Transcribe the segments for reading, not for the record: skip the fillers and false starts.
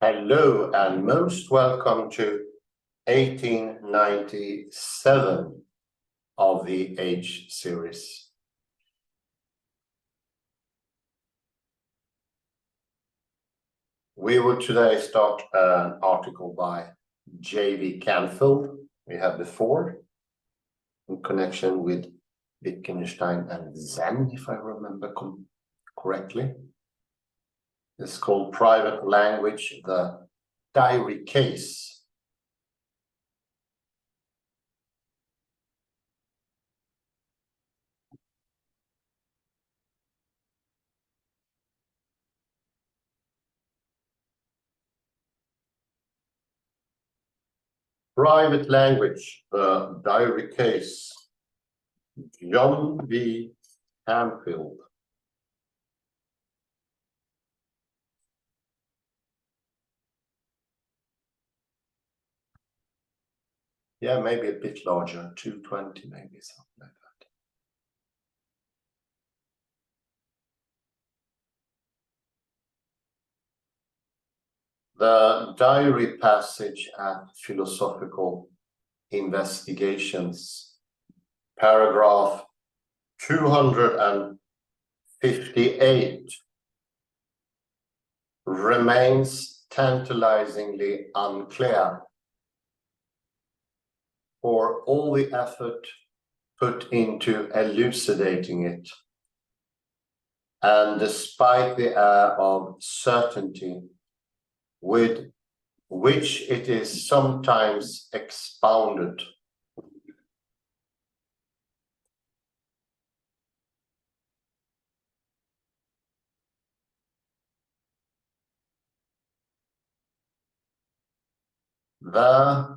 Hello and most welcome to 1897 of the Age series. We will today start an article by J.V. Canfield. We have before in connection with Wittgenstein and Zen, if I remember correctly. It's called Private Language, the Diary Case. Private Language, the Diary Case. John V. Canfield. Yeah, maybe a bit larger, 220, maybe something like that. The diary passage at Philosophical Investigations, paragraph 258, remains tantalizingly unclear. For all the effort put into elucidating it, and despite the air of certainty with which it is sometimes expounded, the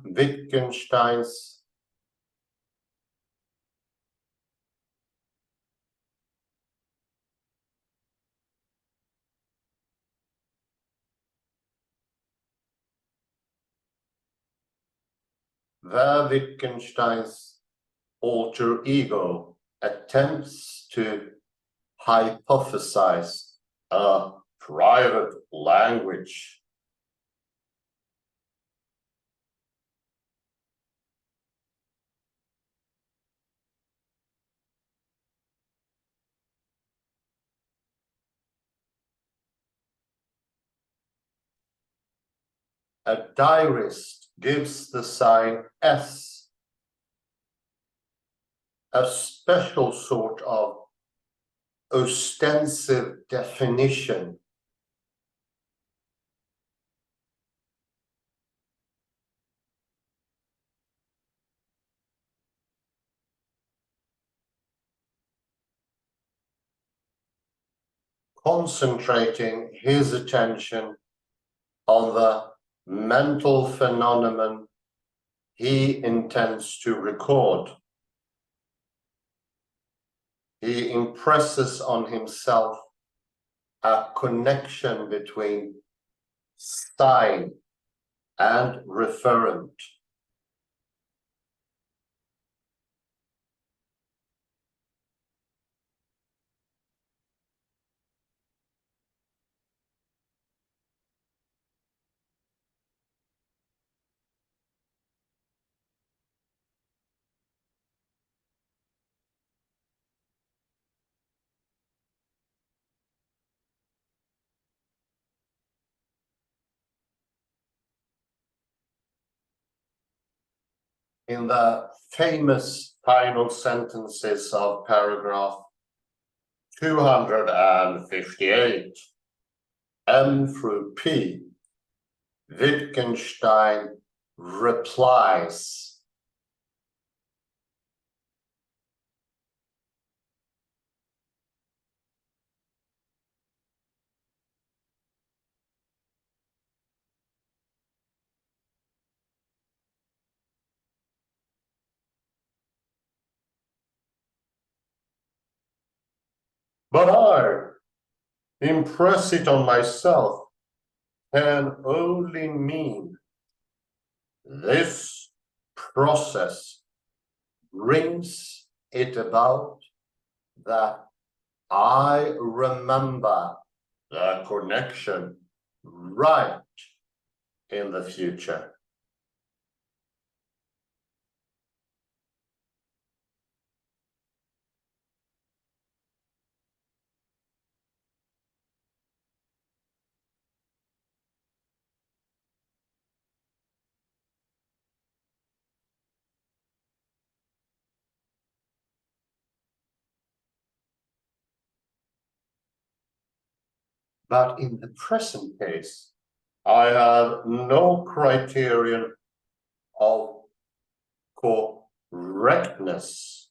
Wittgenstein's alter ego attempts to hypothesize a private language. A diarist gives the sign S a special sort of ostensive definition concentrating his attention on the mental phenomenon he intends to record. He impresses on himself a connection between sign and referent. In the famous final sentences of paragraph 258, M through P, Wittgenstein replies, but I impress it on myself can only mean this process brings it about that I remember the connection right in the future. But in the present case, I have no criterion of correctness.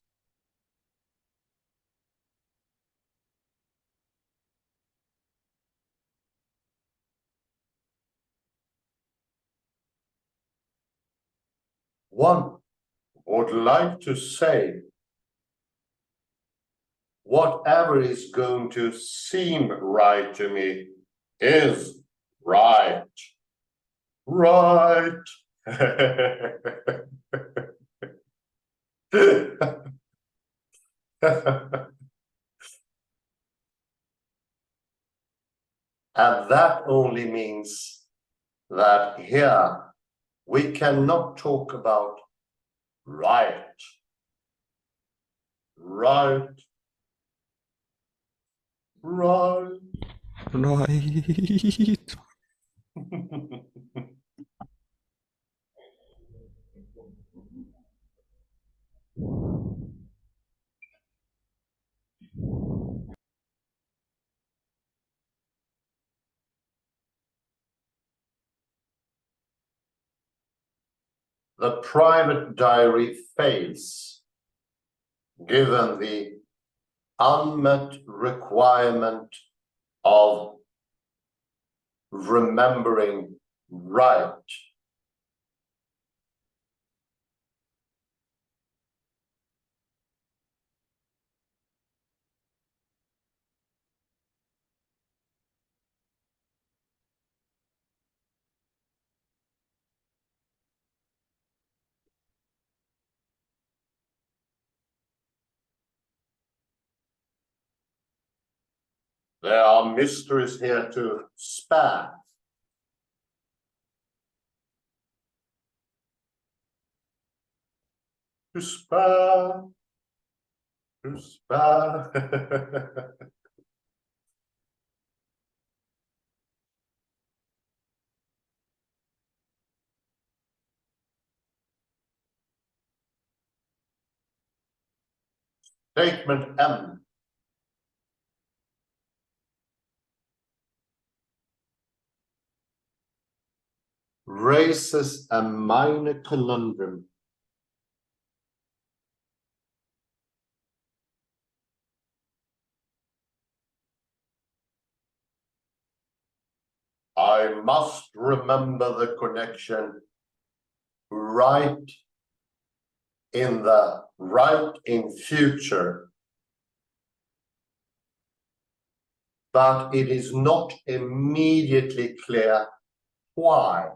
One would like to say whatever is going to seem right to me is right. Right. And that only means that here we cannot talk about right, right, right. Right. The private diary fails, given the unmet requirement of remembering right. There are mysteries here to spare. To spare. To spare. Statement M. Raises a minor conundrum. I must remember the connection right in future, but it is not immediately clear why.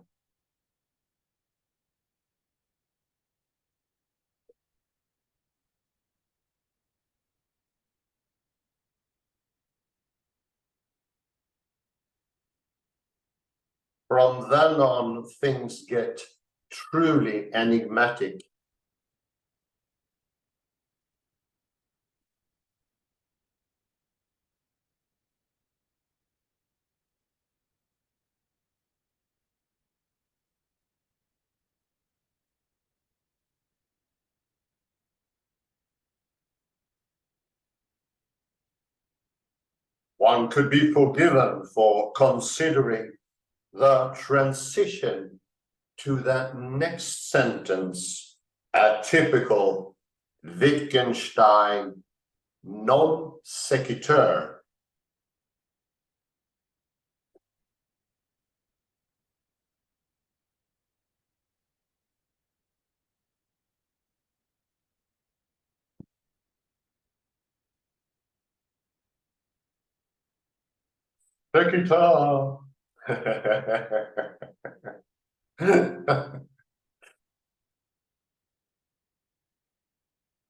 From then on, things get truly enigmatic. One could be forgiven for considering the transition to that next sentence a typical Wittgenstein non sequitur. Sequitur.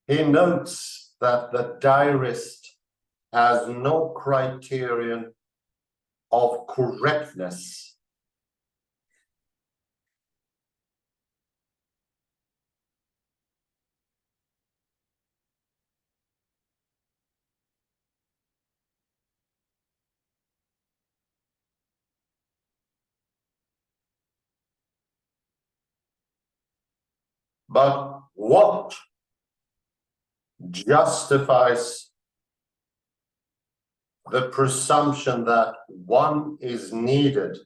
He notes that the diarist has no criterion of correctness. But what justifies the presumption that one is needed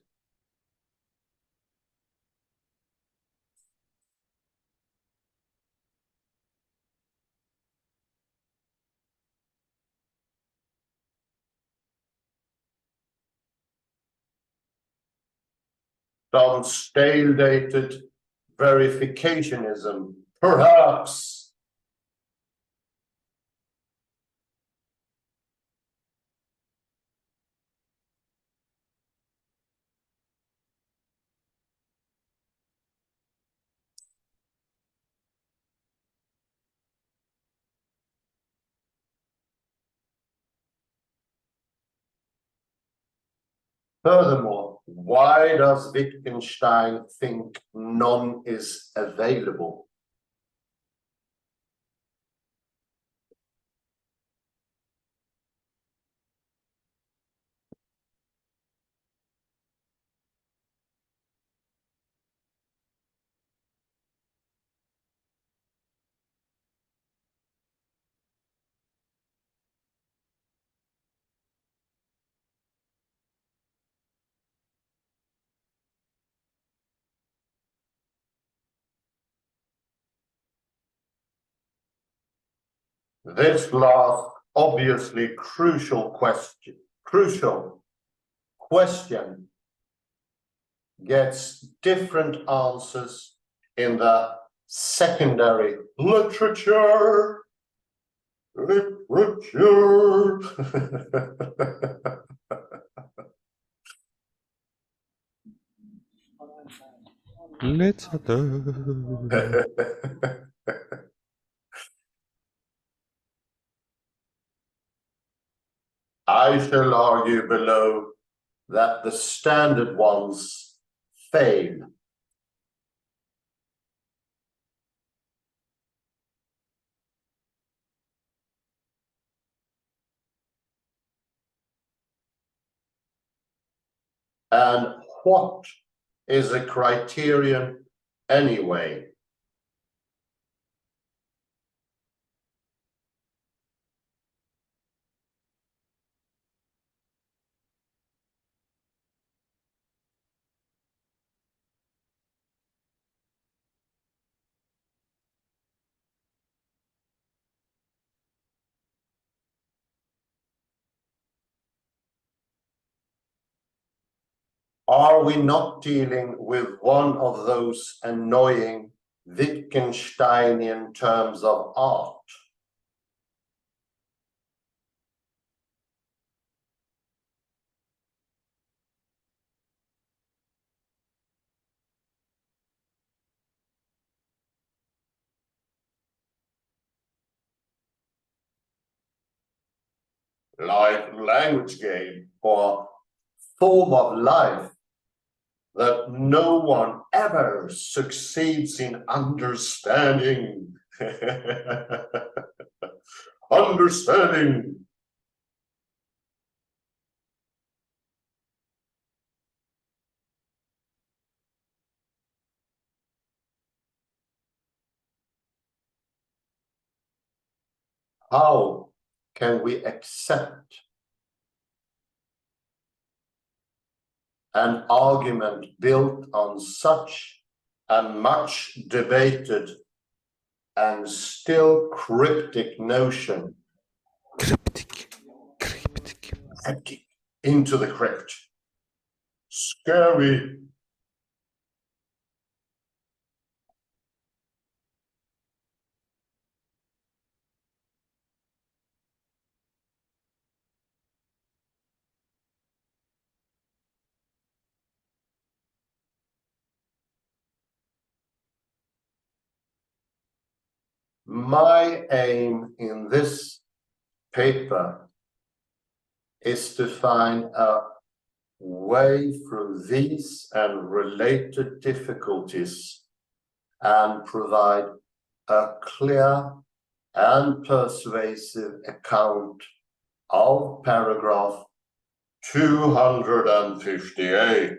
some stale-dated verificationism, perhaps? Furthermore, why does Wittgenstein think none is available? This last, obviously crucial question gets different answers in the secondary literature. I shall argue below that the standard ones fail. And what is a criterion anyway? Are we not dealing with one of those annoying Wittgensteinian terms of art? Like language game or form of life that no one ever succeeds in understanding. Understanding. How can we accept an argument built on such a much debated and still cryptic notion? Cryptic. Into the crypt. Scary. My aim in this paper is to find a way through these and related difficulties and provide a clear and persuasive account of paragraph 258.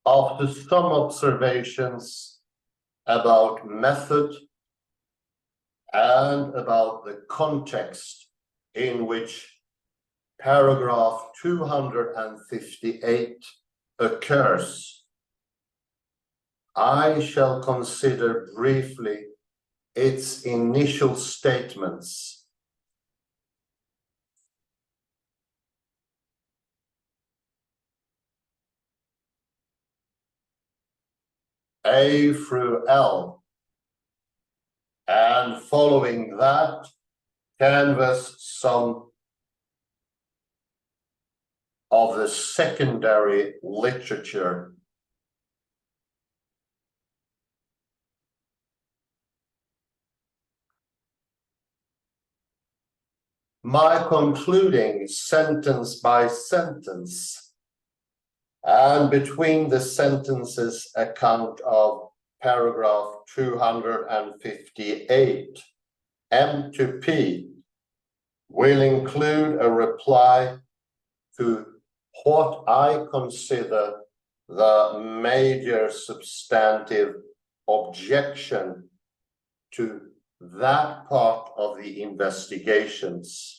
After some observations about method and about the context in which paragraph 258 occurs, I shall consider briefly its initial statements. A through L, and following that, canvass some of the secondary literature. My concluding sentence by sentence, and between the sentences account of paragraph 258, M to P, will include a reply to what I consider the major substantive objection to that part of the investigations.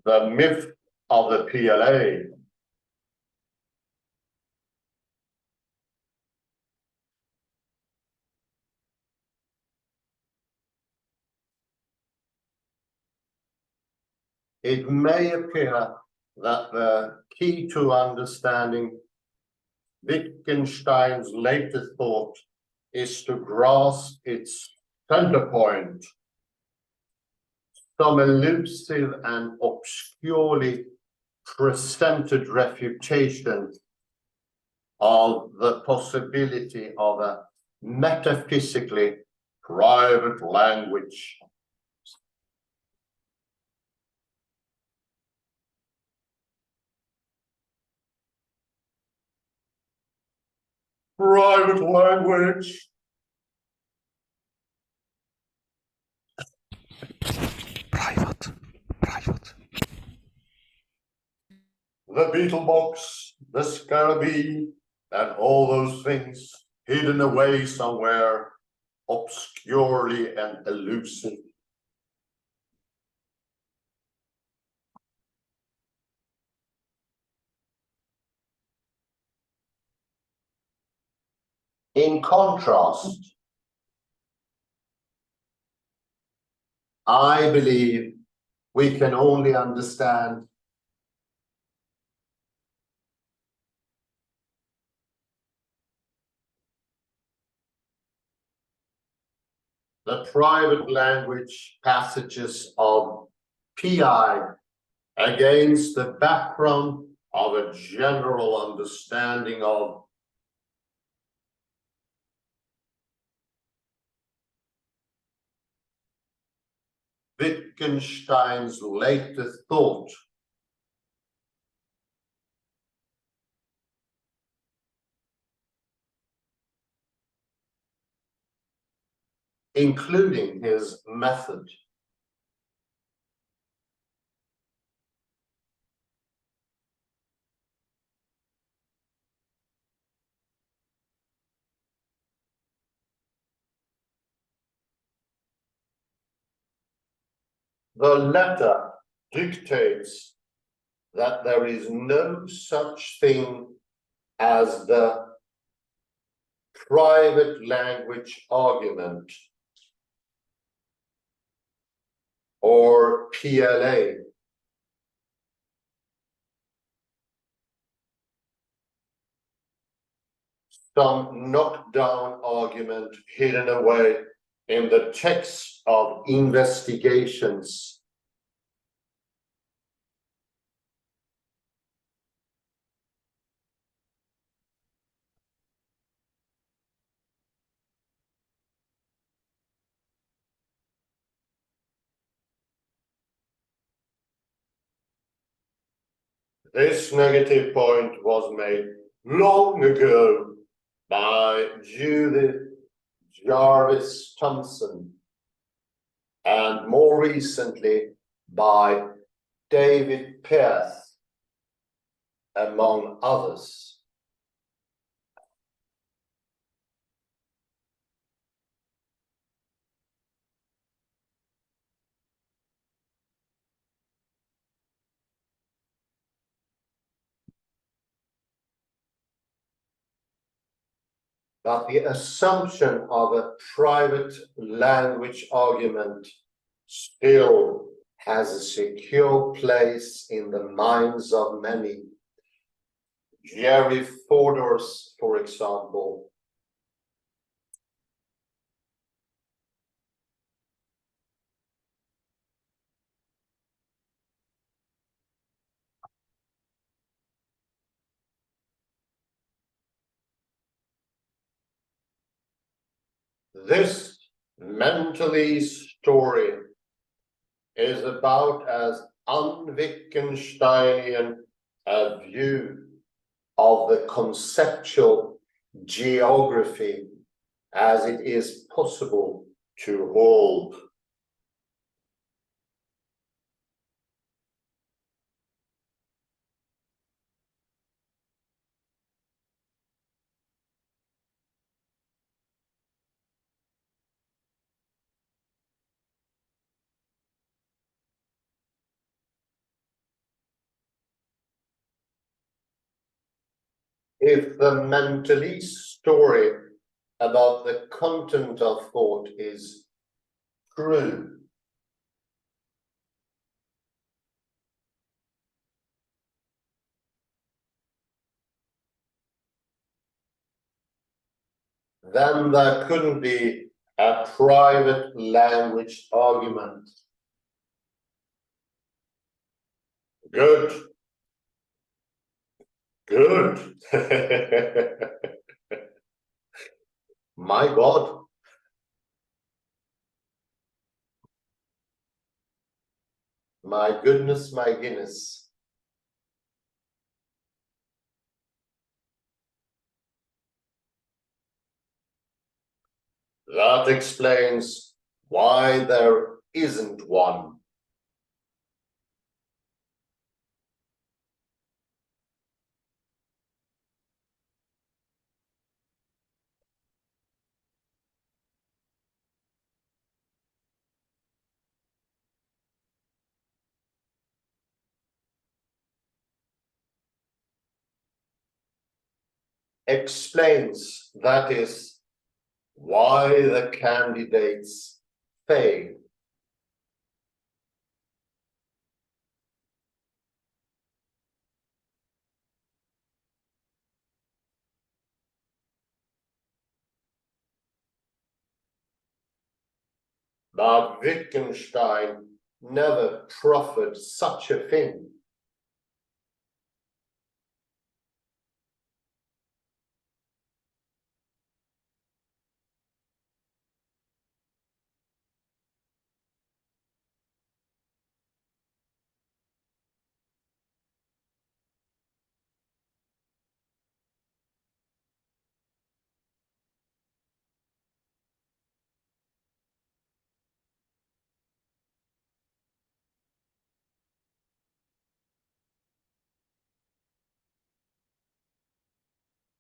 The myth of the PLA. It may appear that the key to understanding Wittgenstein's later thought is to grasp its center point, some elusive and obscurely presented refutation of the possibility of a metaphysically private language. Private language. Private. The beetle box, the scarabee, and all those things hidden away somewhere, obscurely and elusive. In contrast, I believe we can only understand the private language passages of PI against the background of a general understanding of Wittgenstein's later thought. Including his method. The letter dictates that there is no such thing as the private language argument or PLA. Some knockdown argument hidden away in the text of investigations. This negative point was made long ago by Judith Jarvis Thompson, and more recently by David Pearce, among others. But the assumption of a private language argument still has a secure place in the minds of many. Jerry Fodor's, for example. This mentally story is about as un-Wittgensteinian a view of the conceptual geography as it is possible to hold. If the mentalist story about the content of thought is true, then there couldn't be a private language argument. Good. Good. My God. My goodness, my Guinness. That explains why there isn't one. Explains, that is, why the candidates fail. But Wittgenstein never proffered such a thing.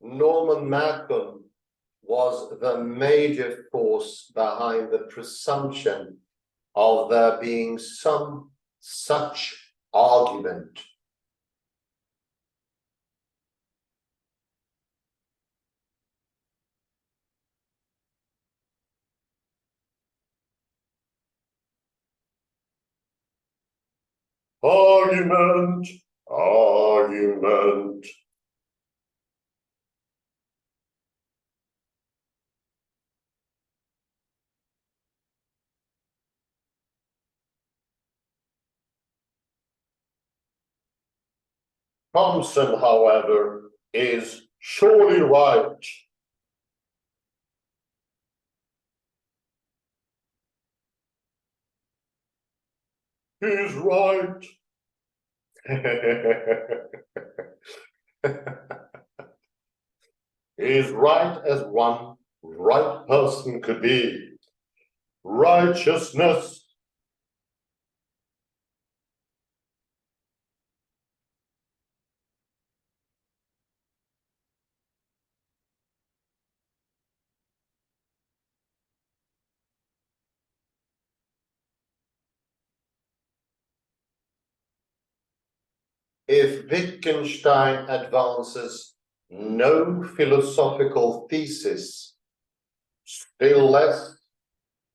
Norman Malcolm was the major force behind the presumption of there being some such argument. Argument, argument. Thompson, however, is surely right. He's right. is right as one right person could be. Righteousness. If Wittgenstein advances no philosophical thesis, still less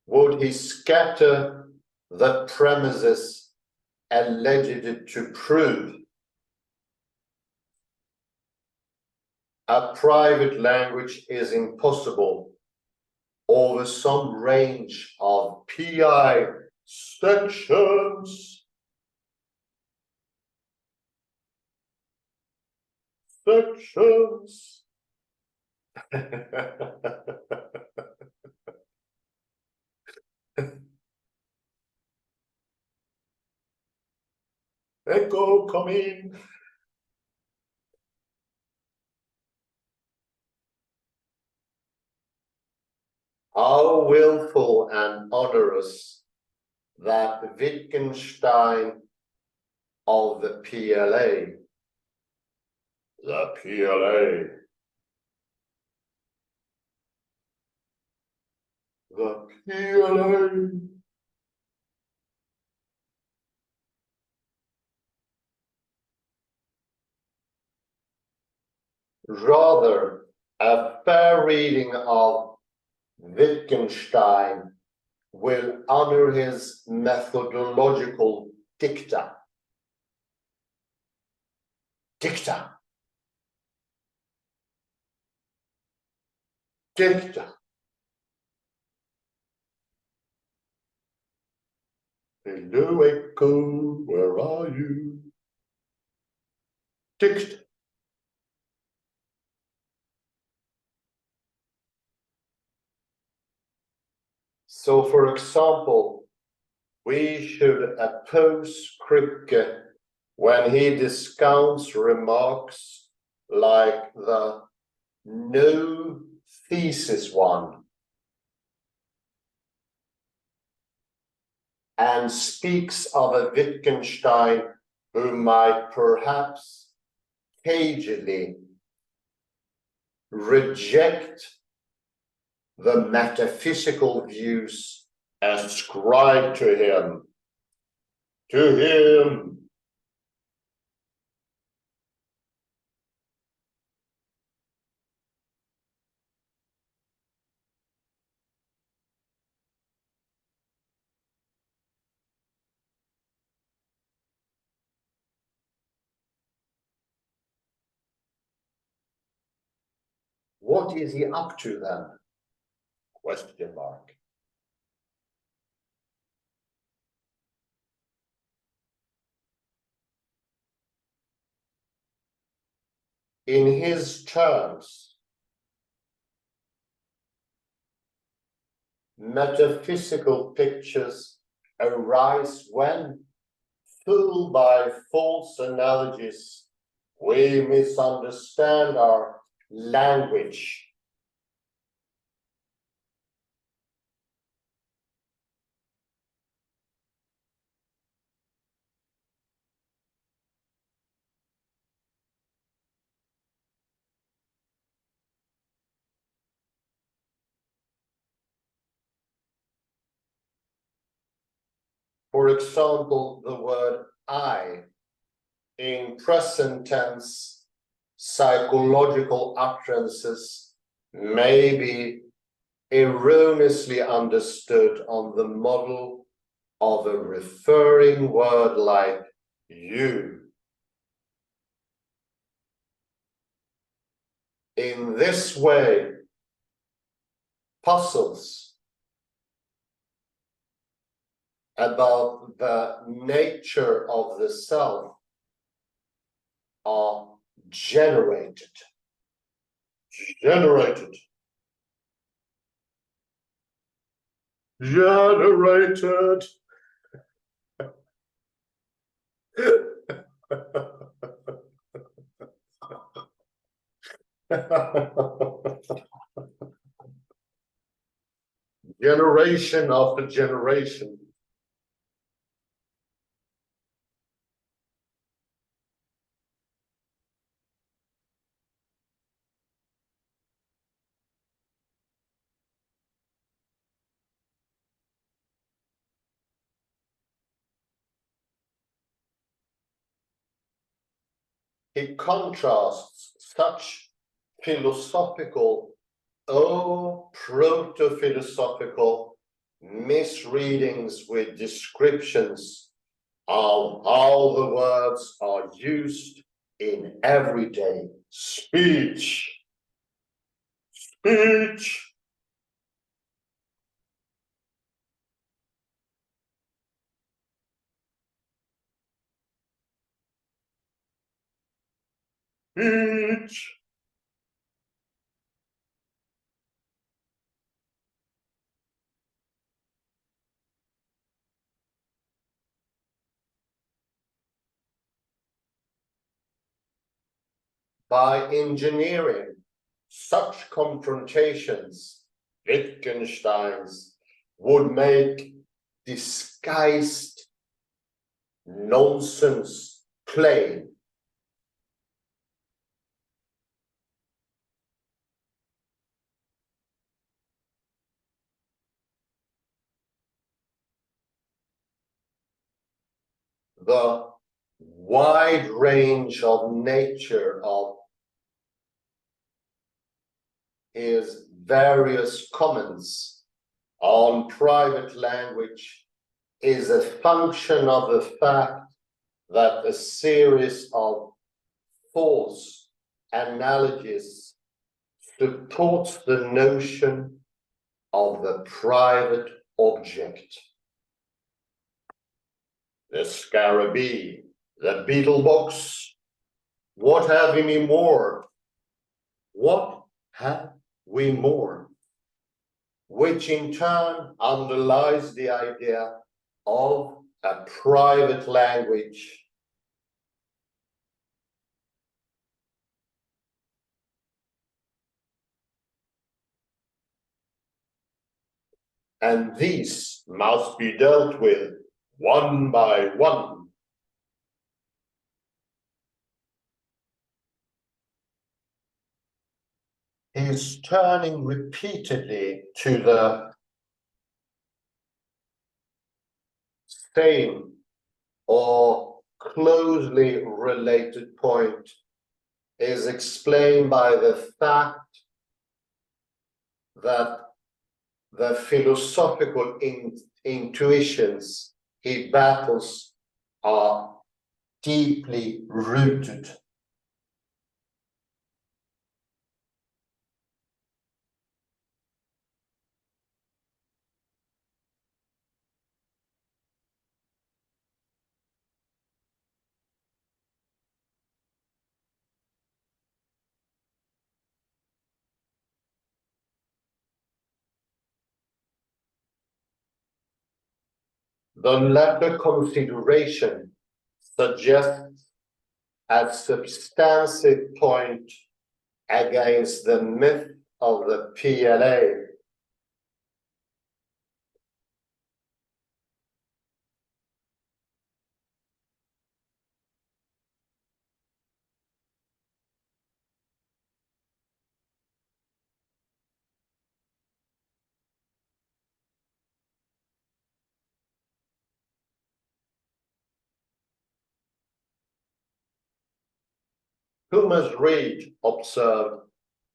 would he scatter the premises alleged to prove. A private language is impossible over some range of PI sections. Sections. Echo, come in. How willful and onerous that Wittgenstein of the PLA, the PLA, rather a fair reading of Wittgenstein will honor his methodological dicta. Dicta. Dicta. Hello, Echo, where are you? Dicta. So, for example, we should oppose Kripke when he discounts remarks like the no thesis one and speaks of a Wittgenstein who might perhaps cagily reject the metaphysical views ascribed to him. What is he up to then? Question mark. In his terms, metaphysical pictures arise when, fooled by false analogies, we misunderstand our language. For example, the word I in present tense psychological utterances may be erroneously understood on the model of a referring word like you. In this way, puzzles about the nature of the self are generated. Generated. Generation after generation. He contrasts such philosophical, proto-philosophical misreadings with descriptions of how the words are used in everyday speech. Speech. Speech. By engineering such confrontations, Wittgenstein's would make disguised nonsense plain. The wide range of nature of his various comments on private language is a function of the fact that a series of false analogies supports the notion of the private object. The scarabee, the beetle box, what have we more? What have we more? Which in turn underlies the idea of a private language. And these must be dealt with one by one. He is turning repeatedly to the same or closely related point, is explained by the fact that the philosophical intuitions he battles are deeply rooted. The latter consideration suggests a substantive point against the myth of the PLA. Thomas Reid observed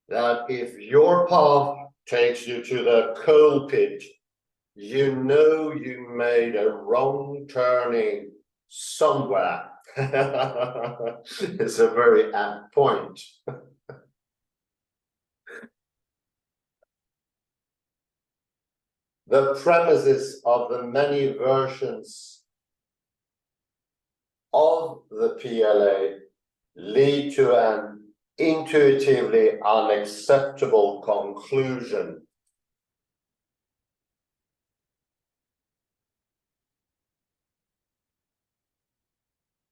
that if your path takes you to the coal pit, you know you made a wrong turning somewhere. It's a very apt point. The premises of the many versions of the PLA lead to an intuitively unacceptable conclusion.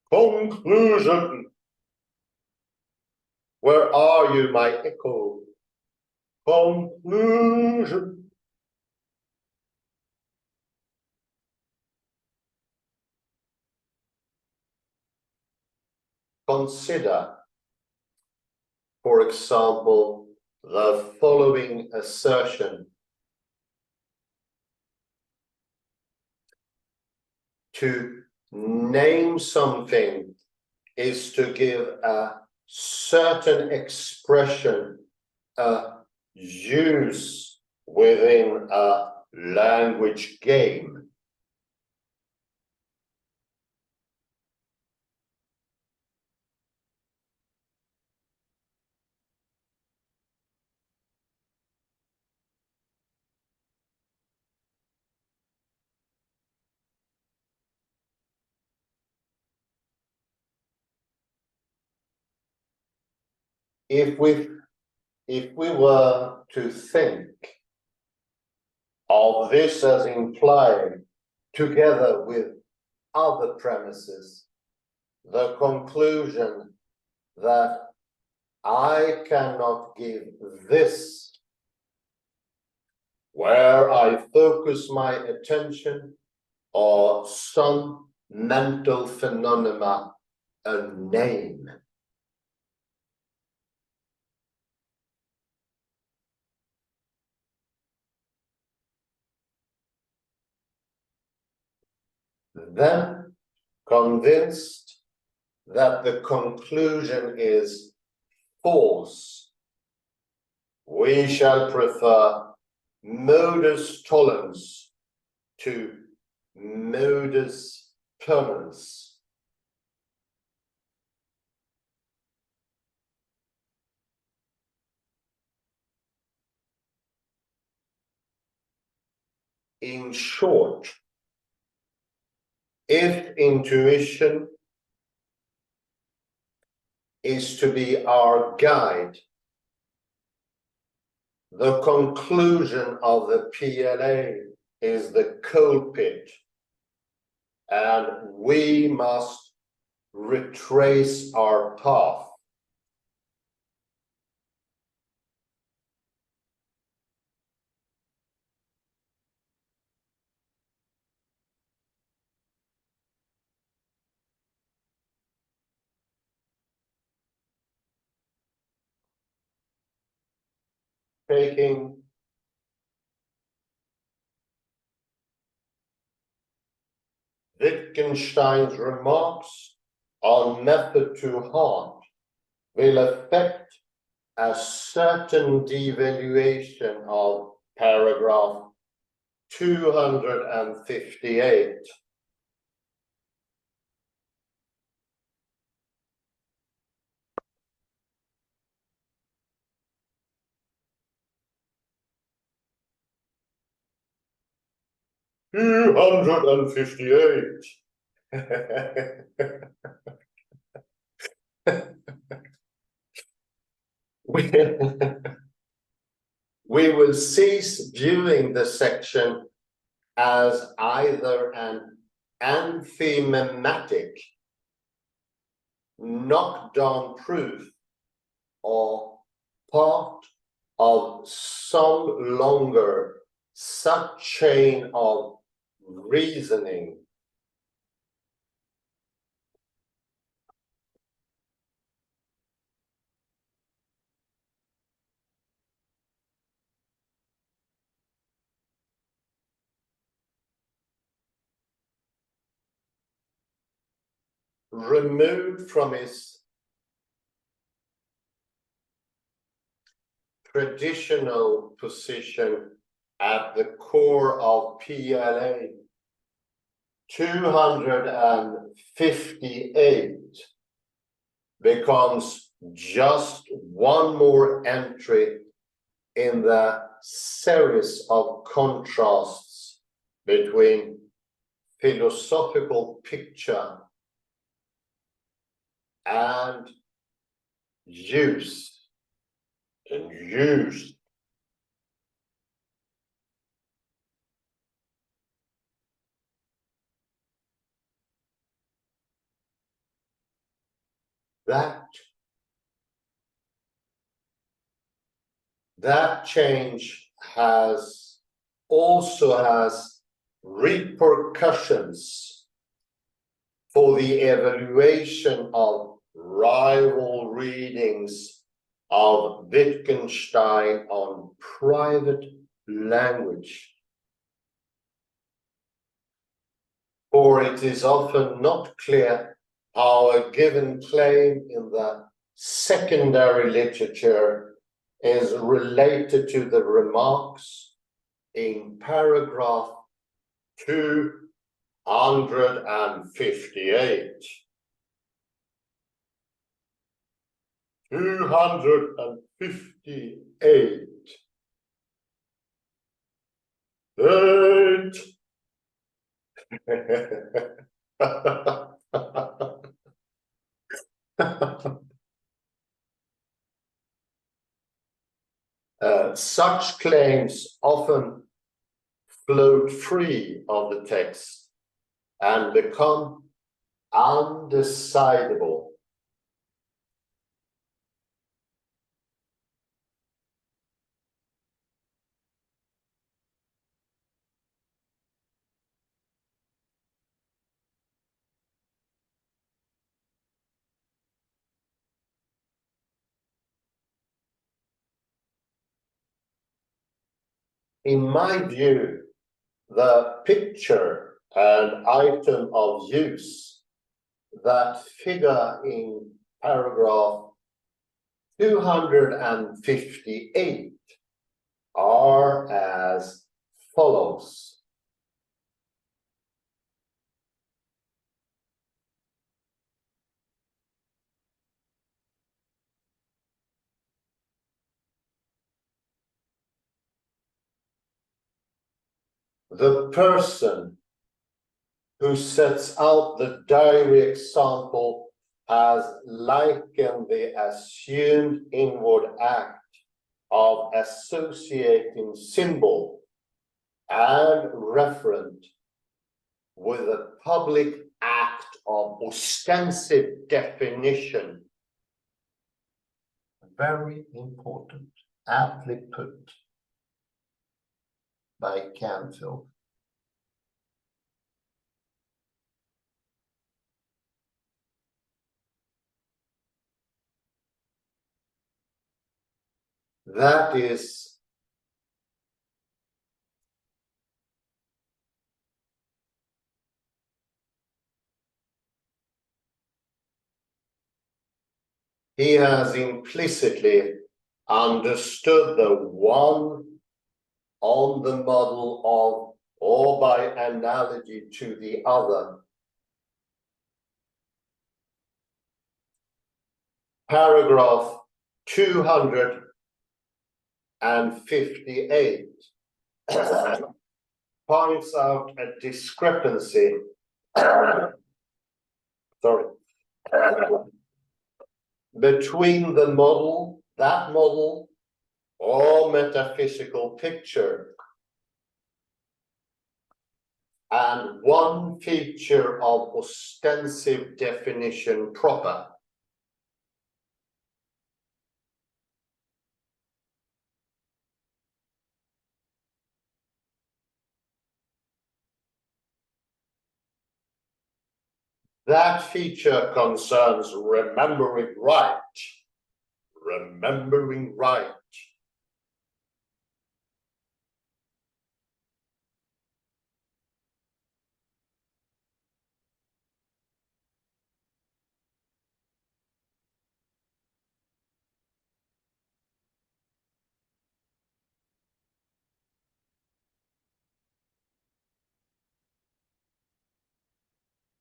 Conclusion. Where are you, my echo? Conclusion. Consider, for example, the following assertion. To name something is to give a certain expression, a use within a language game. If we were to think of this as implying, together with other premises, the conclusion that I cannot give this where I focus my attention or some mental phenomena a name. Then, convinced that the conclusion is false, we shall prefer modus tollens to modus ponens. In short, if intuition is to be our guide, the conclusion of the PLA is the coal pit, and we must retrace our path. Taking Wittgenstein's remarks on method to heart will affect a certain devaluation of paragraph 258. We will cease viewing the section as either an anthematic knockdown proof or part of some longer sub-chain of reasoning. Removed from its traditional position at the core of PLA, 258 becomes just one more entry in the series of contrasts between philosophical picture and use. And use. That that change also has repercussions for the evaluation of rival readings of Wittgenstein on private language. For it is often not clear how a given claim in the secondary literature is related to the remarks in paragraph 258. 258. Such claims often float free of the text and become undecidable. In my view, the picture and item of use that figure in paragraph 258 are as follows. The person who sets out the diary example has likened the assumed inward act of associating symbol and referent with a public act of ostensive definition. Very important, aptly put by Canfield. That is he has implicitly understood the one on the model of, or by analogy to the other. Paragraph 258 points out a discrepancy between the model, that model, or metaphysical picture, and one feature of ostensive definition proper. That feature concerns remembering right. Remembering right.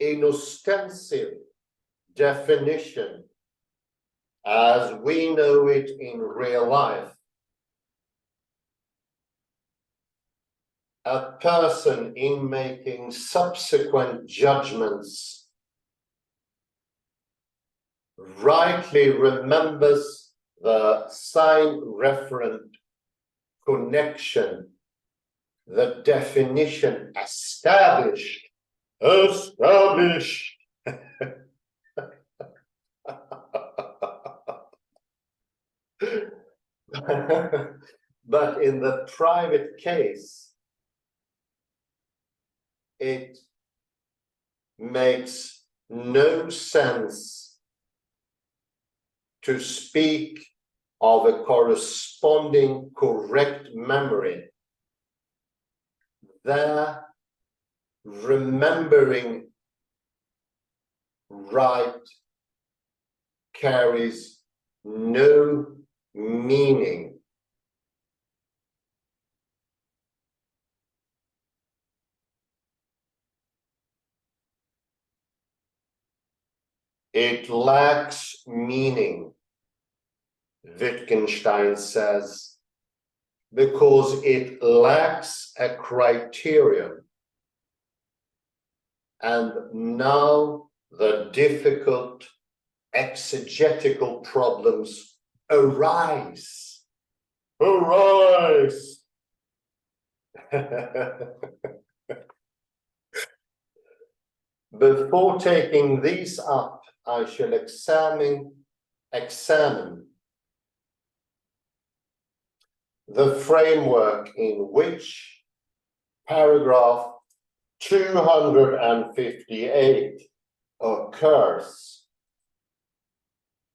In ostensive definition, as we know it in real life, a person in making subsequent judgments rightly remembers the sign referent connection, the definition established. But in the private case, it makes no sense to speak of a corresponding correct memory. There, remembering right carries no meaning. It lacks meaning, Wittgenstein says, because it lacks a criterion. And now the difficult exegetical problems arise. Arise! Before taking these up, I shall examine the framework in which paragraph 258 occurs.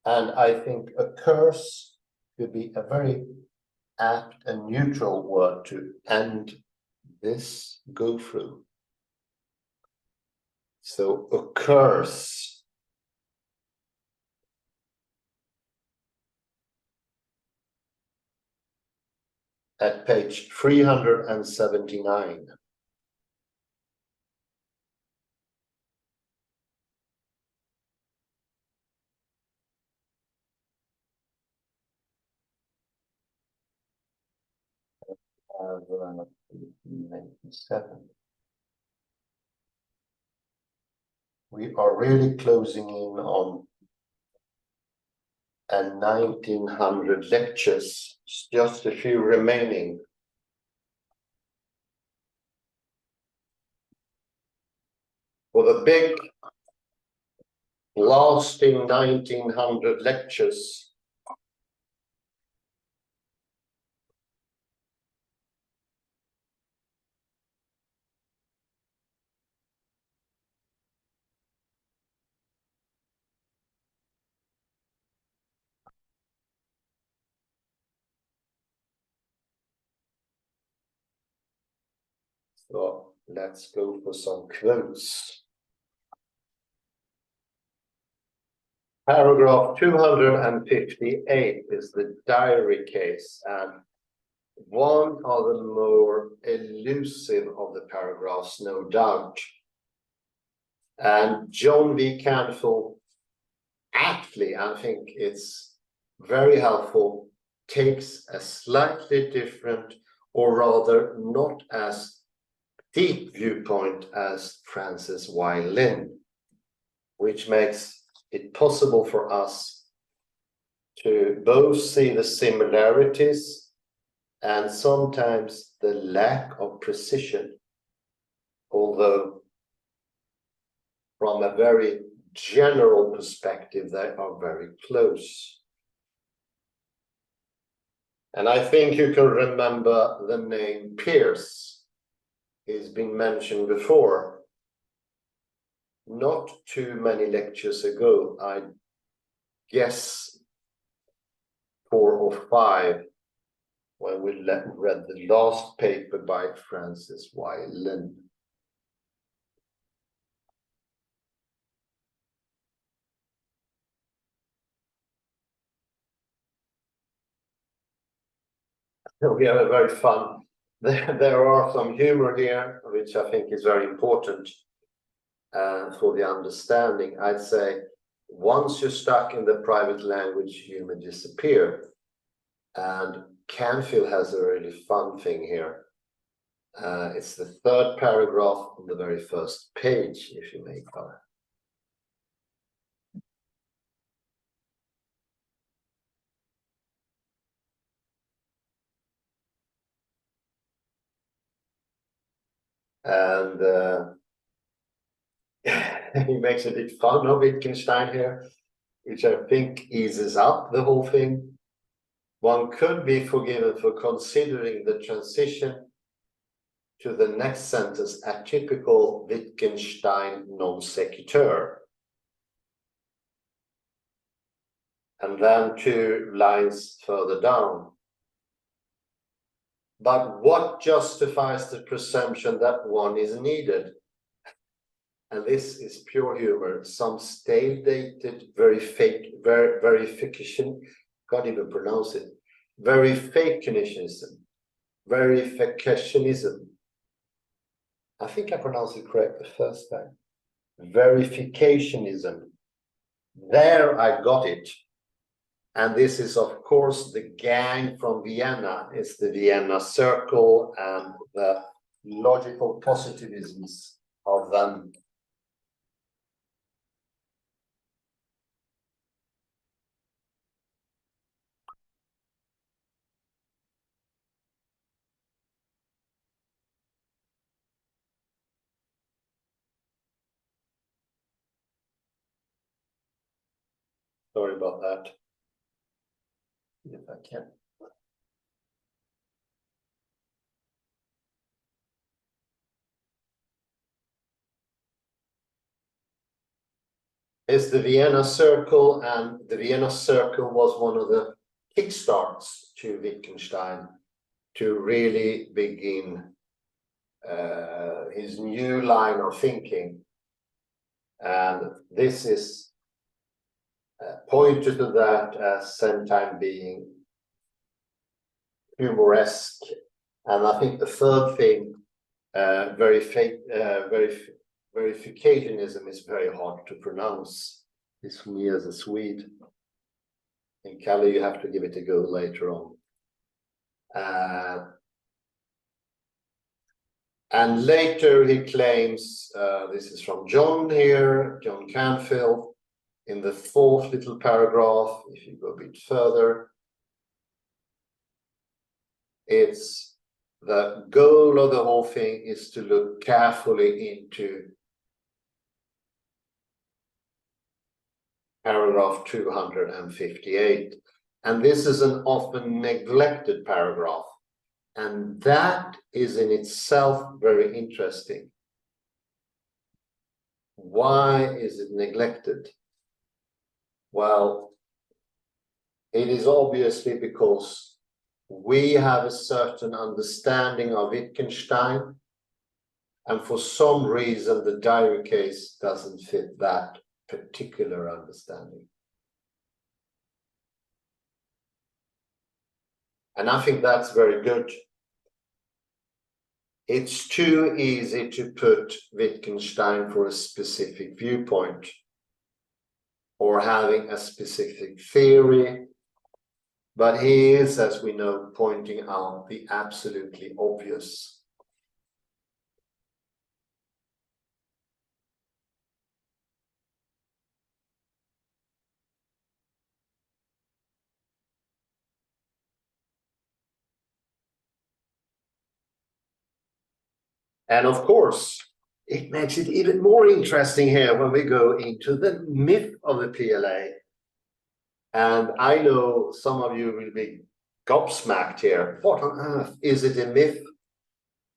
And I think occurs could be a very apt and neutral word to end this go through. So occurs. At page 379. Of 97. We are really closing in on 1900 lectures, just a few remaining. For the big lasting 1900 lectures, so let's go for some quotes. Paragraph 258 is the diary case, and one of the more elusive of the paragraphs, no doubt. And John V. Canfield, actually, I think it's very helpful, takes a slightly different, or rather not as deep viewpoint as Francis Y. Lynn, which makes it possible for us to both see the similarities and sometimes the lack of precision, although from a very general perspective they are very close. And I think you can remember the name Peirce. He's been mentioned before. Not too many lectures ago, I guess 4 or 5, when we read the last paper by Francis Y. Lynn. We have a very fun. There are some humor here, which I think is very important for the understanding. I'd say once you're stuck in the private language, humor disappears. And Canfield has a really fun thing here. It's the 3rd paragraph on the very first page, if you may call it. And he makes a bit fun of Wittgenstein here, which I think eases up the whole thing. One could be forgiven for considering the transition to the next sentence a typical Wittgenstein non sequitur. And then 2 lines further down. But what justifies the presumption that one is needed? And this is pure humor. Some stale-dated, verification, can't even pronounce it. Verificationism. Verificationism. I think I pronounced it correct the first time. Verificationism. There I got it. And this is, of course, the gang from Vienna. It's the Vienna Circle and the logical positivisms of them. Sorry about that. If I can. It's the Vienna Circle, and the Vienna Circle was one of the kickstarts to Wittgenstein to really begin his new line of thinking. And this is pointed to that as same time being humoresque. And I think the third thing, verificationism is very hard to pronounce. It's for me as a Swede. In Kalle, you have to give it a go later on. And later he claims, this is from John here, John Canfield, in the 4th little paragraph, if you go a bit further, it's the goal of the whole thing is to look carefully into paragraph 258. And this is an often neglected paragraph. And that is in itself very interesting. Why is it neglected? Well, it is obviously because we have a certain understanding of Wittgenstein, and for some reason the diary case doesn't fit that particular understanding. And I think that's very good. It's too easy to put Wittgenstein for a specific viewpoint or having a specific theory, but he is, as we know, pointing out the absolutely obvious. And of course, it makes it even more interesting here when we go into the myth of the PLA. And I know some of you will be gobsmacked here. What on earth? Is it a myth?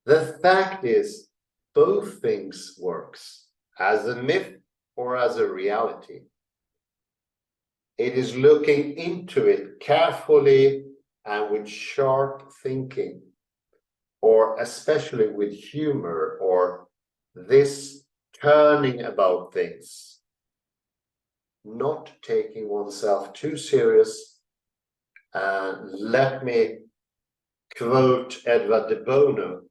The fact is, both things works, as a myth or as a reality. It is looking into it carefully and with sharp thinking, or especially with humor, or this turning about things, not taking oneself too serious. And let me quote Edward de Bono: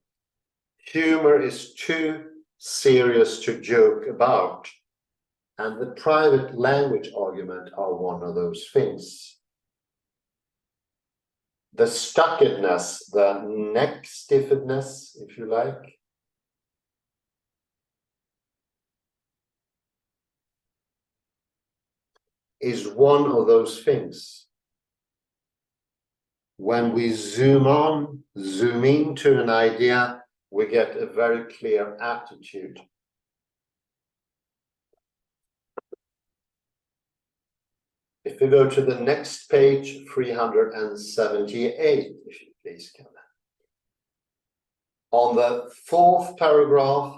humor is too serious to joke about, and the private language argument are one of those things. The stuckedness, the neck stiffness, if you like, is one of those things. When we zoom into an idea, we get a very clear attitude. If we go to the next page, 378, if you please, Kenneth. On the fourth paragraph,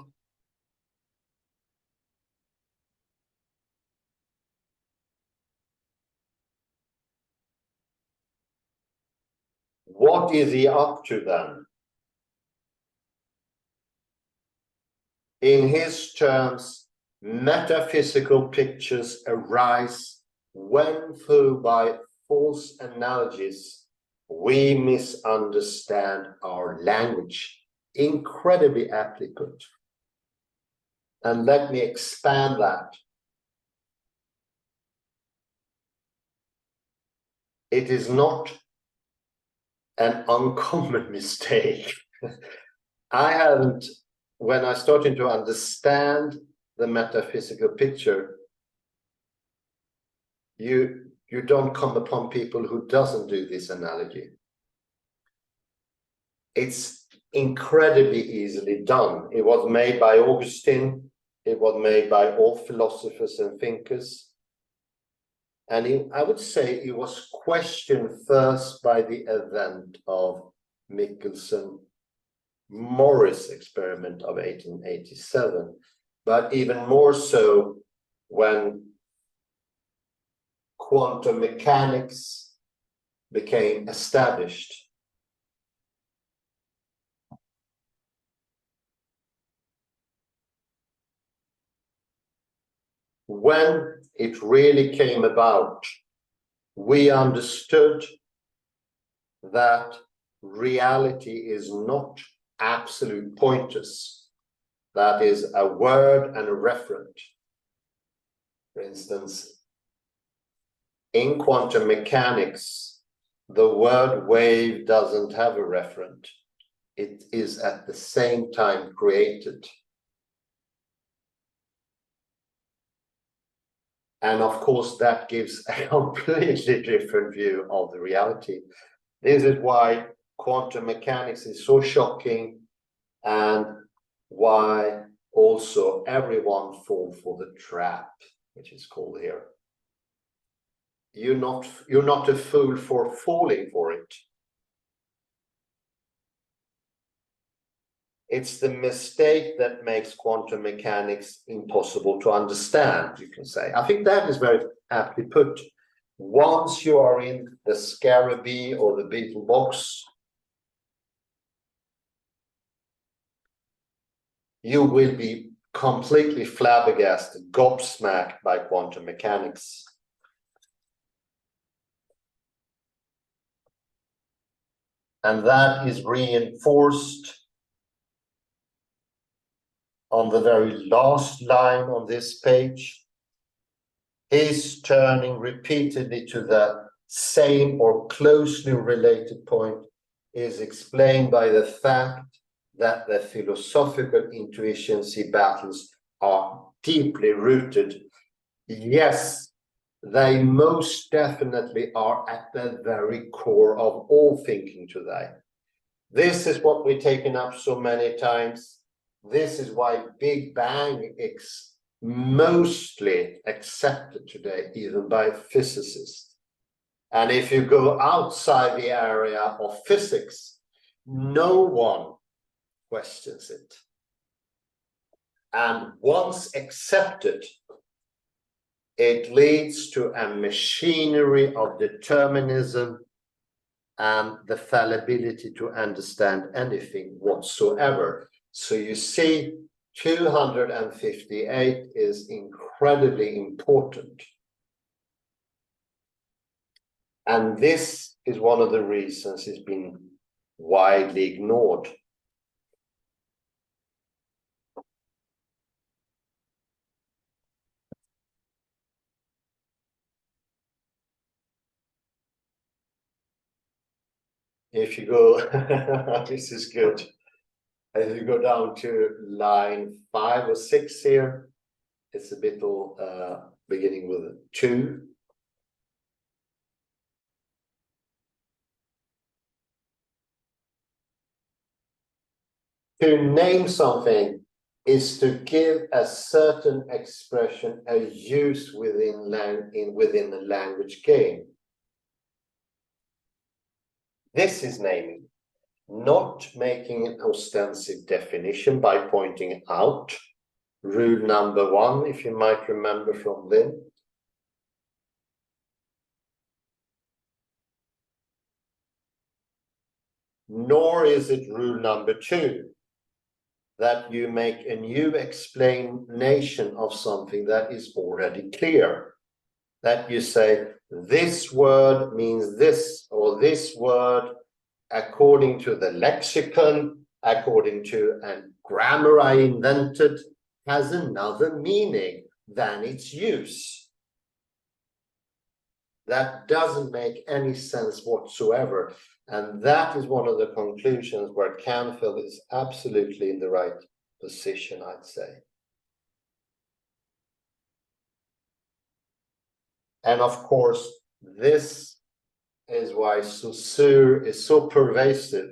what is he up to then? In his terms, metaphysical pictures arise when, through by false analogies, we misunderstand our language. Incredibly aptly put. And let me expand that. It is not an uncommon mistake. I haven't, when I started to understand the metaphysical picture, you don't come upon people who doesn't do this analogy. It's incredibly easily done. It was made by Augustine. It was made by all philosophers and thinkers. And I would say it was questioned first by the event of Michelson-Morris experiment of 1887, but even more so when quantum mechanics became established. When it really came about, we understood that reality is not absolute pointers. That is a word and a referent. For instance, in quantum mechanics, the word wave doesn't have a referent. It is at the same time created. And of course, that gives a completely different view of the reality. This is why quantum mechanics is so shocking, and why also everyone falls for the trap, which is called here. You're not a fool for falling for it. It's the mistake that makes quantum mechanics impossible to understand, you can say. I think that is very aptly put. Once you are in the scarabee or the beetle box, you will be completely flabbergasted, gobsmacked by quantum mechanics. And that is reinforced on the very last line on this page. He's turning repeatedly to the same or closely related point is explained by the fact that the philosophical intuitions he battles are deeply rooted. Yes, they most definitely are at the very core of all thinking today. This is what we've taken up so many times. This is why Big Bang is mostly accepted today, even by physicists. And if you go outside the area of physics, no one questions it. And once accepted, it leads to a machinery of determinism and the fallibility to understand anything whatsoever. So you see, 258 is incredibly important. And this is one of the reasons it's been widely ignored. If you go, this is good. As you go down to line 5 or 6 here, it's a bit beginning with a 2. To name something is to give a certain expression a use within the language game. This is naming, not making an ostensive definition by pointing out. Rule number 1, if you might remember from then. Nor is it rule number 2, that you make a new explanation of something that is already clear. That you say, this word means this, or this word, according to the lexicon, according to a grammar I invented, has another meaning than its use. That doesn't make any sense whatsoever. And that is one of the conclusions where Canfield is absolutely in the right position, I'd say. And of course, this is why Saussure is so pervasive.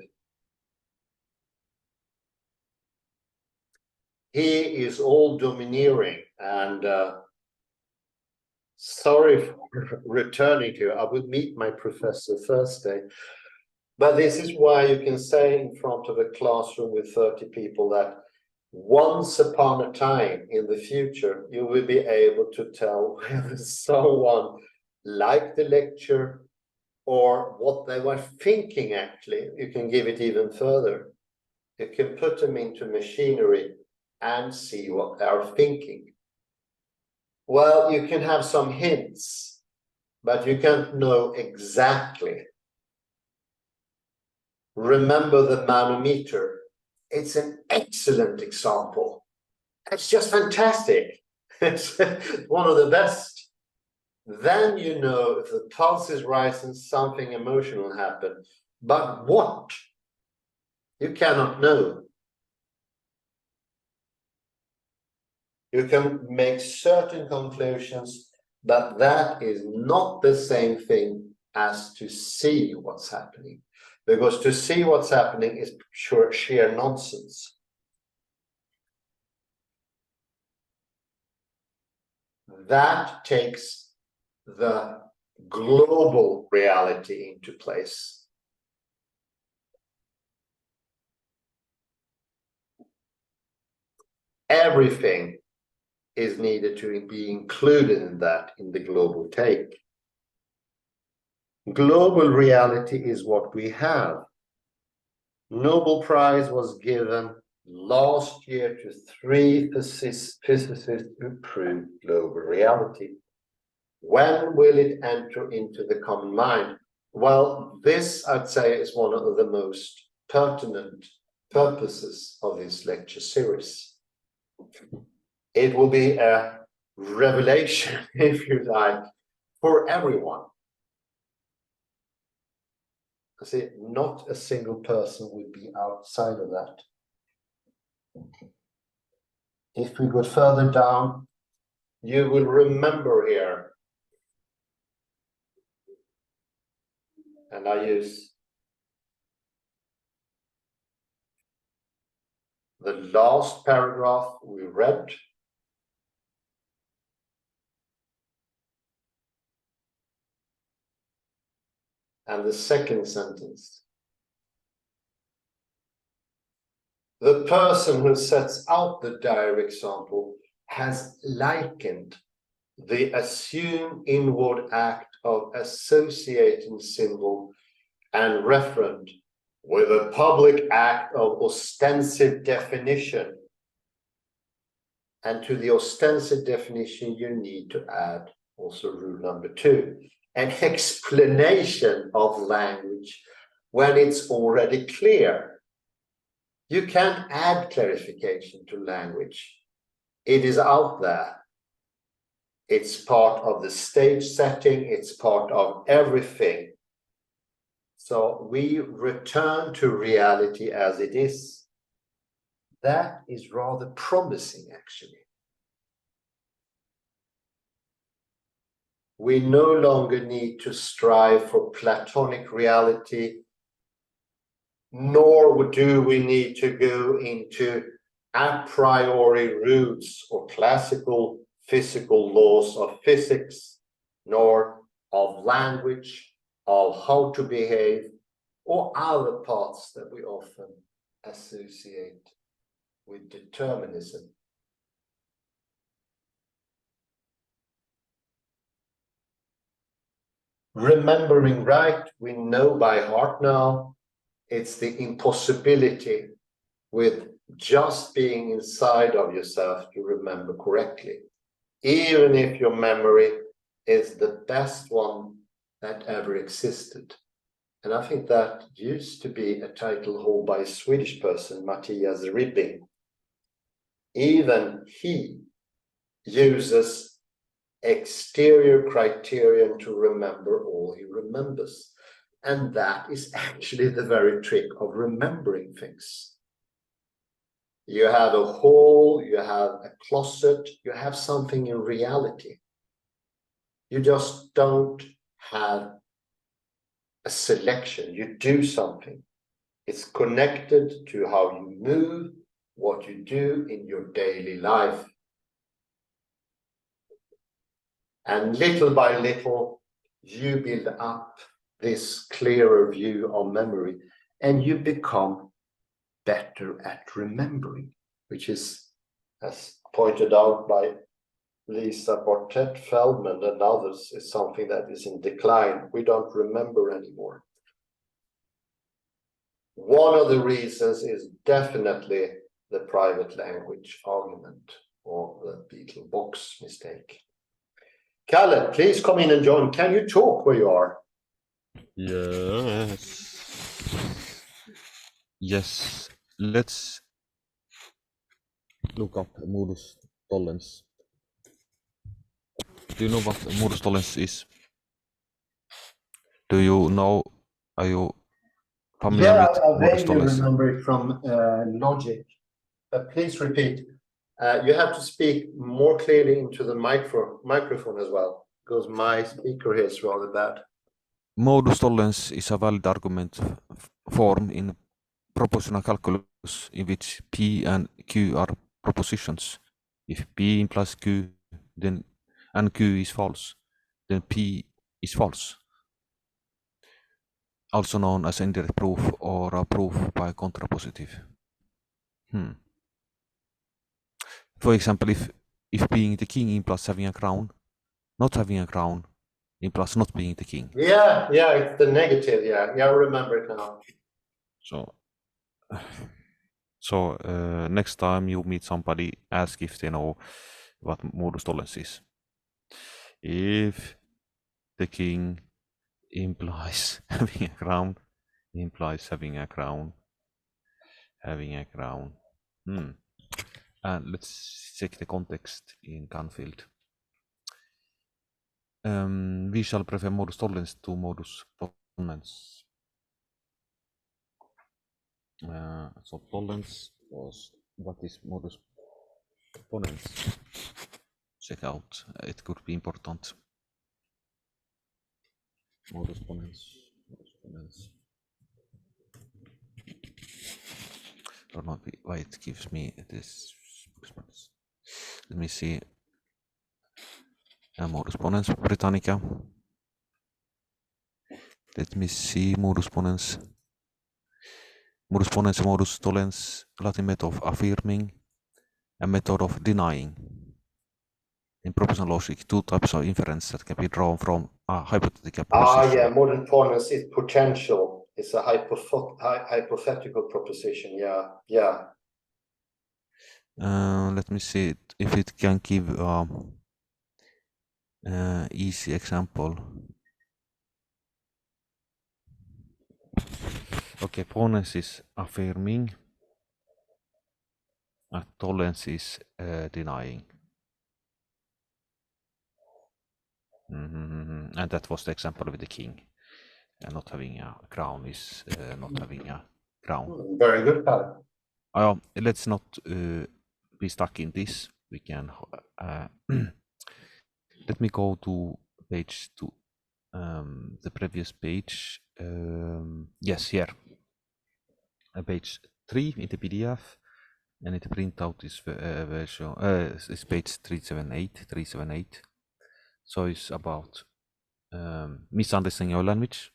He is all domineering, and sorry for returning to, I would meet my professor Thursday, but this is why you can say in front of a classroom with 30 people that once upon a time in the future, you will be able to tell whether someone liked the lecture or what they were thinking. Actually, you can give it even further. You can put them into machinery and see what they are thinking. Well, you can have some hints, but you can't know exactly. Remember the manometer. It's an excellent example. It's just fantastic. It's one of the best. Then you know if the pulse is rising, something emotional happened. But what? You cannot know. You can make certain conclusions, but that is not the same thing as to see what's happening. Because to see what's happening is sheer nonsense. That takes the global reality into place. Everything is needed to be included in that, in the global take. Global reality is what we have. Nobel Prize was given last year to 3 physicists who proved global reality. When will it enter into the common mind? Well, this, I'd say, is one of the most pertinent purposes of this lecture series. It will be a revelation, if you like, for everyone. I see, not a single person would be outside of that. If we go further down, you will remember here, and I use the last paragraph we read. And the second sentence. The person who sets out the diary example has likened the assumed inward act of associating symbol and referent with a public act of ostensive definition. And to the ostensive definition, you need to add also rule number 2, an explanation of language when it's already clear. You can't add clarification to language. It is out there. It's part of the stage setting. It's part of everything. So we return to reality as it is. That is rather promising, actually. We no longer need to strive for Platonic reality, nor do we need to go into a priori rules or classical physical laws of physics, nor of language, of how to behave, or other parts that we often associate with determinism. Remembering right, we know by heart now, it's the impossibility with just being inside of yourself to remember correctly, even if your memory is the best one that ever existed. And I think that used to be a title held by a Swedish person, Matthias Ribbing. Even he uses exterior criterion to remember all he remembers. And that is actually the very trick of remembering things. You have a hall, you have a closet, you have something in reality. You just don't have a selection, you do something. It's connected to how you move, what you do in your daily life. And little by little, you build up this clearer view of memory, and you become better at remembering, which is, as pointed out by Lisa Bartet-Feldman and others, is something that is in decline. We don't remember anymore. One of the reasons is definitely the private language argument, or the Beetle box mistake. Kalle, please come in and join. Can you talk where you are? Yes. Yes. Let's look up modus tollens. Do you know what modus tollens is? Do you know? Are you familiar Yeah, with I modus vaguely tollens? remember it from logic. But please repeat. You have to speak more clearly into the microphone as well, because my speaker here is rather bad. Modus tollens is a valid argument form in propositional calculus in which P and Q are propositions. If P implies Q, then and Q is false, then P is false. Also known as indirect proof or a proof by contrapositive. For example, if being the king implies having a crown, not having a crown implies not being the king. Yeah, it's the negative. Yeah, I remember it now. So next time you meet somebody, ask if they know what modus tollens is. If the king implies having a crown, implies having a crown. And let's check the context in Canfield. We shall prefer modus tollens to modus ponens. So tollens was what is modus ponens? Check out, it could be important. Modus ponens. I don't know why it gives me this. Let me see. Modus ponens Britannica. Let me see modus ponens. Modus ponens, modus tollens, Latin method of affirming, a method of denying. In propositional logic, two types of inference that can be drawn from a hypothetical proposition. Yeah, modus ponens is potential. It's a hypothetical proposition. Yeah. Let me see if it can give easy example. Okay, ponens is affirming, tollens is denying. And that was the example with the king. Not having a crown is not having a crown. Very good, Kalle. Let's not be stuck in this. We can let me go to page 2, the previous page. Yes, here, page 3 in the PDF. and it print out this version, it's page 378. So it's about misunderstanding your language.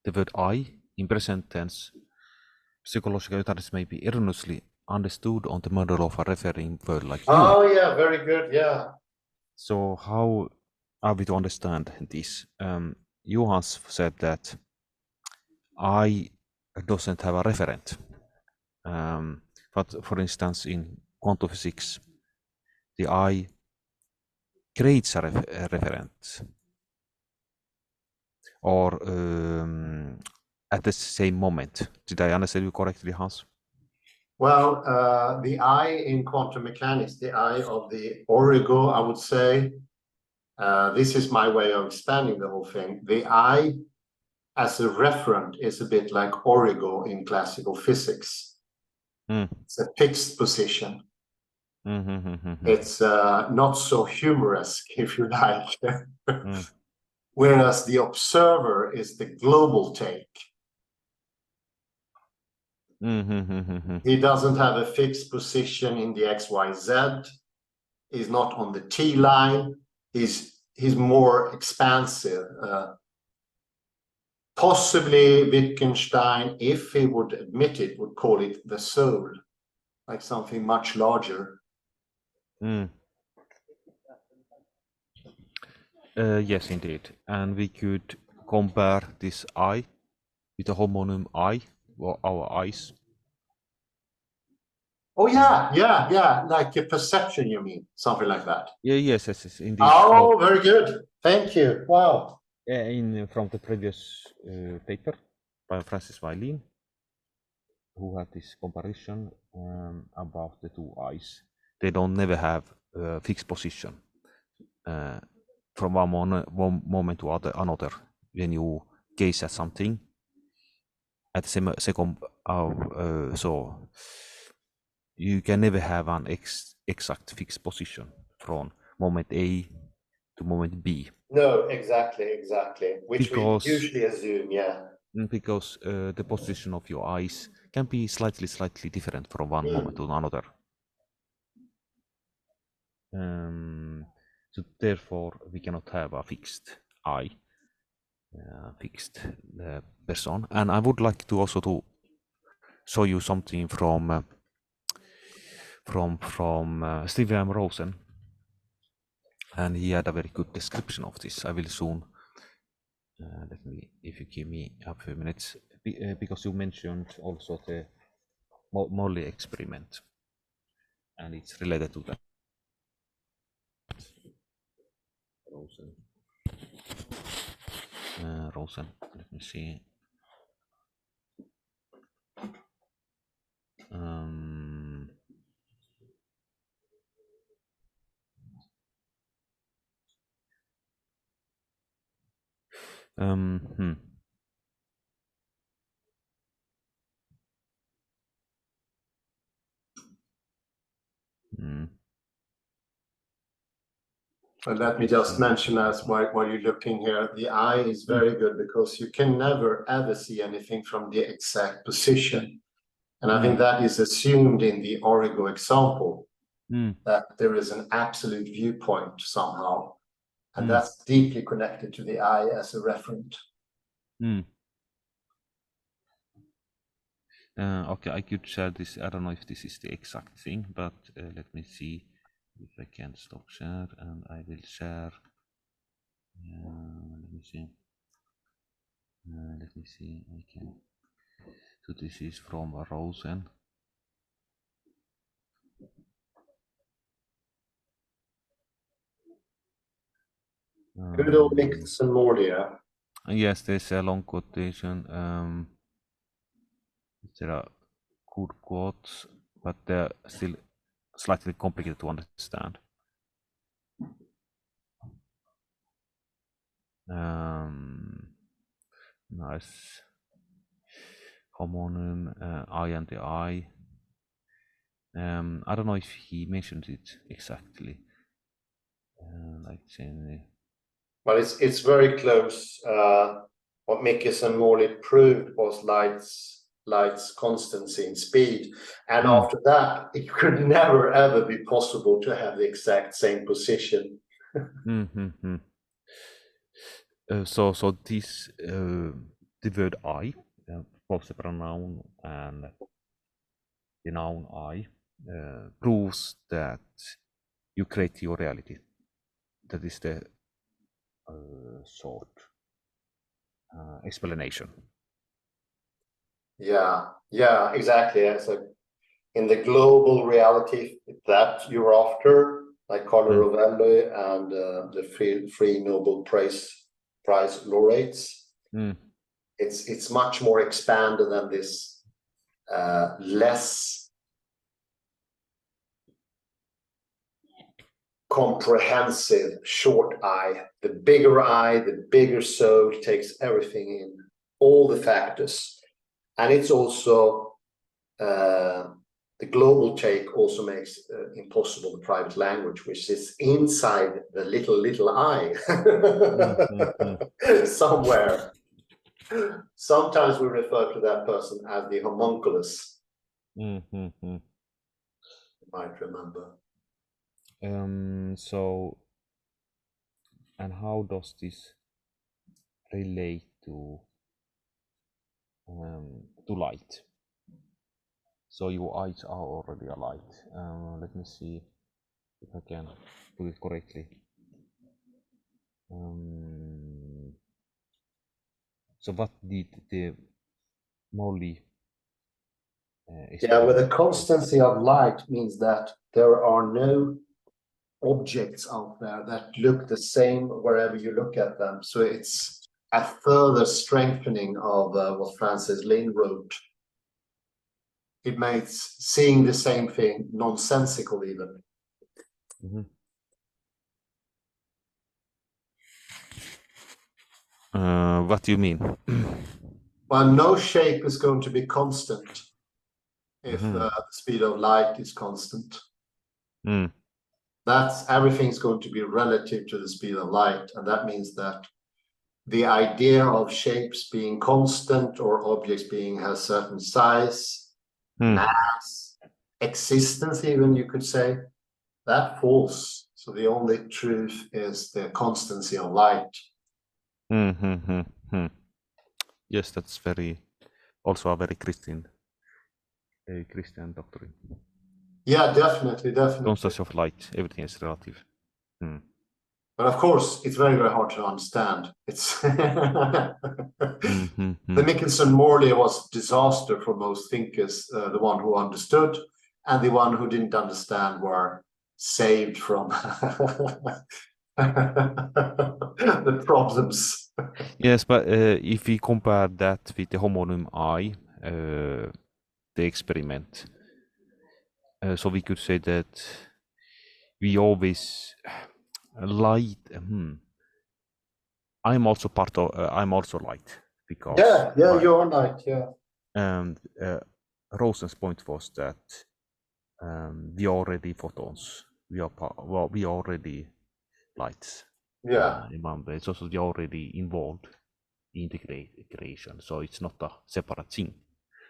The word I in present tense, psychological utterance may be erroneously understood on the model of a referring word like you. Oh yeah, very good. Yeah. So how are we to understand this? Johans said that I doesn't have a referent. But for instance, in quantum physics, the I creates a referent, or at the same moment. Did I understand you correctly, Hans? Well, the I in quantum mechanics, the I of the origo, I would say, this is my way of expanding the whole thing. The I as a referent is a bit like origo in classical physics. It's a fixed position. It's not so humorous, if you like. Whereas the observer is the global take. He doesn't have a fixed position in the XYZ. He's not on the T line. He's more expansive. Possibly Wittgenstein, if he would admit it, would call it the soul, like something much larger. Yes, indeed. And we could compare this I with the homonym I, or our eyes. Oh yeah, like a perception, you mean, something like that. Yeah, yes, indeed. Oh, very good. Thank you. Wow. From the previous paper by Francis Weilin, who had this comparison about the two eyes. They don't never have a fixed position from one moment to another. When you gaze at something, at the same second, so you can never have an exact fixed position from moment A to moment B. No, exactly. Which Because we usually assume, yeah. Because the position of your eyes can be slightly different from one moment to another. So therefore, we cannot have a fixed eye, fixed person. And I would like to also to show you something from Stephen Rosen, and he had a very good description of this. I will soon. Let me, if you give me a few minutes, because you mentioned also the Molly experiment, and it's related to that. Rosen, let me see. But let me just mention as while you're looking here, the eye is very good because you can never ever see anything from the exact position. And I think that is assumed in the origo example, that there is an absolute viewpoint somehow. And that's deeply connected to the eye as a referent. Okay, I could share this. I don't know if this is the exact thing, but let me see if I can stop share, and I will share. Let me see. I can. So this is from Rosen. Good old Nicholas and Mordia. Yes, there's a long quotation. There are good quotes, but they're still slightly complicated to understand. Nice. Homonym, I and the I. I don't know if he mentioned it exactly. Well, it's very close. What Mickes and Morley proved was light's light's constancy in speed. And Mm. after that, it could never ever be possible to have the exact same position. So this the word I, both the pronoun and the noun I, proves that you create your reality. That is the short explanation. Yeah, exactly. So in the global reality that you're after, like Carlo Rovelli and the three Nobel Prize laureates, it's much more expanded than this less comprehensive short I. The bigger soul takes everything in, all the factors. And it's also the global take also makes impossible the private language, which is inside the little I somewhere. Sometimes we refer to that person as the homunculus. You might remember. So, and how does this relate to light? So your eyes are already a light. Let me see if I can put it correctly. So what did the Molly Yeah, well, the constancy of light means that there are no objects out there that look the same wherever you look at them. So it's a further strengthening of what Francis Lynn wrote. It makes seeing the same thing nonsensical even. What do you mean? Well, no shape is going to be constant if the speed of light is constant. That's everything's going to be relative to the speed of light, and that means that the idea of shapes being constant or objects being a certain size, mass, existence, even you could say, that falls. So the only truth is the constancy of light. Yes, that's also a very Christian doctrine. Yeah, definitely. Constancy of light, everything is relative. But of course, it's very, very hard to understand. It's the Michelson-Morley was disaster for most thinkers. The one who understood and the one who didn't understand were saved from the problems. Yes, but if we compare that with the homonym I, the experiment, so we could say that we always light. I'm also I'm also light because Yeah, you're light. Yeah. And Rosen's point was that we are already photons. We are already lights. Yeah. It's also we are already involved in the creation, so it's not a separate thing.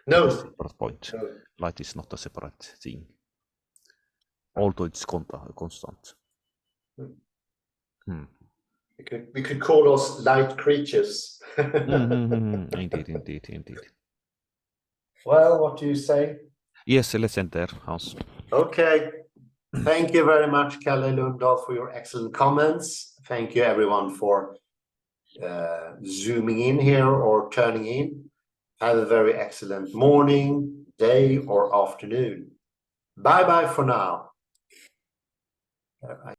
No. Separate point. No. Light is not a separate thing, although it's constant. We could call us light creatures. Indeed. Well, what do you say? Yes, let's end there, Hans. Okay. Thank you very much, Kalle Lundahl, for your excellent comments. Thank you, everyone, for zooming in here or turning in. Have a very excellent morning, day, or afternoon. Bye-bye for now.